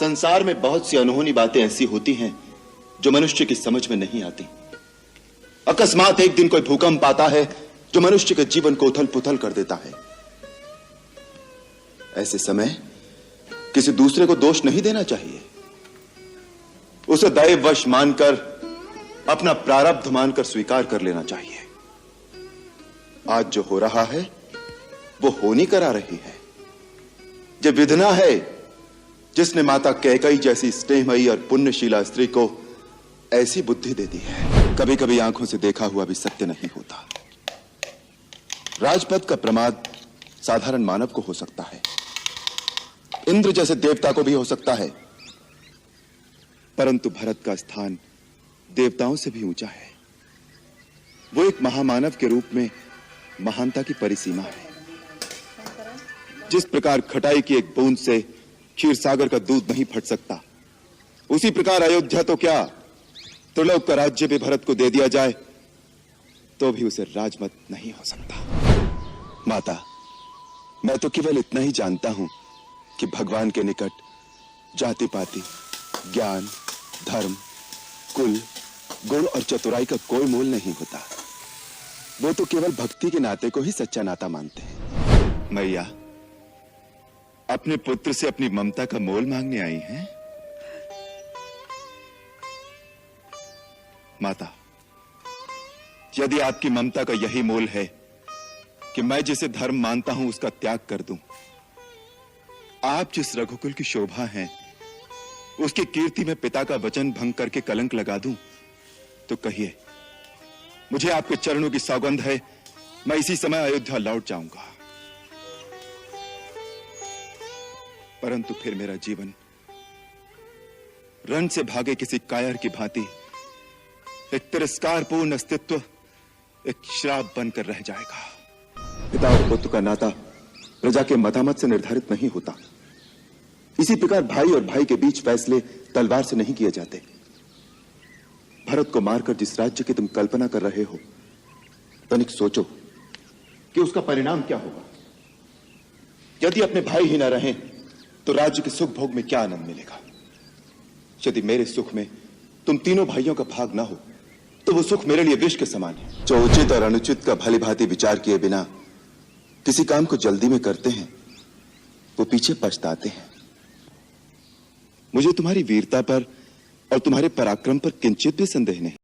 संसार में बहुत सी अनहोनी बातें ऐसी होती हैं जो मनुष्य की समझ में नहीं आती। अकस्मात एक दिन कोई भूकंप आता है जो मनुष्य के जीवन को उथल पुथल कर देता है। ऐसे समय किसी दूसरे को दोष नहीं देना चाहिए, उसे दैववश मानकर, अपना प्रारब्ध मानकर स्वीकार कर लेना चाहिए। आज जो हो रहा है वो होनी करा रही है। जो विधना है जिसने माता कैकई जैसी स्नेहमयी और पुण्यशीला स्त्री को ऐसी बुद्धि दे दी है। कभी कभी आंखों से देखा हुआ भी सत्य नहीं होता। राजपद का प्रमाद साधारण मानव को हो सकता है, इंद्र जैसे देवता को भी हो सकता है, परंतु भरत का स्थान देवताओं से भी ऊंचा है। वो एक महामानव के रूप में महानता की परिसीमा है। जिस प्रकार खटाई की एक बूंद से क्षीर सागर का दूध नहीं फट सकता, उसी प्रकार अयोध्या तो क्या त्रिलोक का राज्य भी भरत को दे दिया जाए तो भी उसे राजमत नहीं हो सकता। माता, मैं तो केवल इतना ही जानता हूं कि भगवान के निकट जाति पाति, ज्ञान, धर्म, कुल, गुण और चतुराई का कोई मोल नहीं होता। वो तो केवल भक्ति के नाते को ही सच्चा नाता मानते हैं। मैया अपने पुत्र से अपनी ममता का मोल मांगने आई हैं? माता, यदि आपकी ममता का यही मोल है कि मैं जिसे धर्म मानता हूं उसका त्याग कर दूं, आप जिस रघुकुल की शोभा हैं उसकी कीर्ति में पिता का वचन भंग करके कलंक लगा दूं, तो कहिए, मुझे आपके चरणों की सौगंध है, मैं इसी समय अयोध्या लौट जाऊंगा। परंतु फिर मेरा जीवन रण से भागे किसी कायर की भांति एक तिरस्कारपूर्ण अस्तित्व एक श्राप बनकर रह जाएगा। पिता और पुत्र का नाता प्रजा के मतामत से निर्धारित नहीं होता। इसी प्रकार भाई और भाई के बीच फैसले तलवार से नहीं किए जाते। भरत को मारकर जिस राज्य की तुम कल्पना कर रहे हो, तनिक सोचो कि उसका परिणाम क्या होगा। यदि अपने भाई ही न रहें तो राज्य के सुख भोग में क्या आनंद मिलेगा। यदि मेरे सुख में तुम तीनों भाइयों का भाग ना हो तो वो सुख मेरे लिए विष के समान है। जो उचित और अनुचित का भली भांति विचार किए बिना किसी काम को जल्दी में करते हैं वो पीछे पछताते हैं। मुझे तुम्हारी वीरता पर और तुम्हारे पराक्रम पर किंचित भी संदेह नहीं।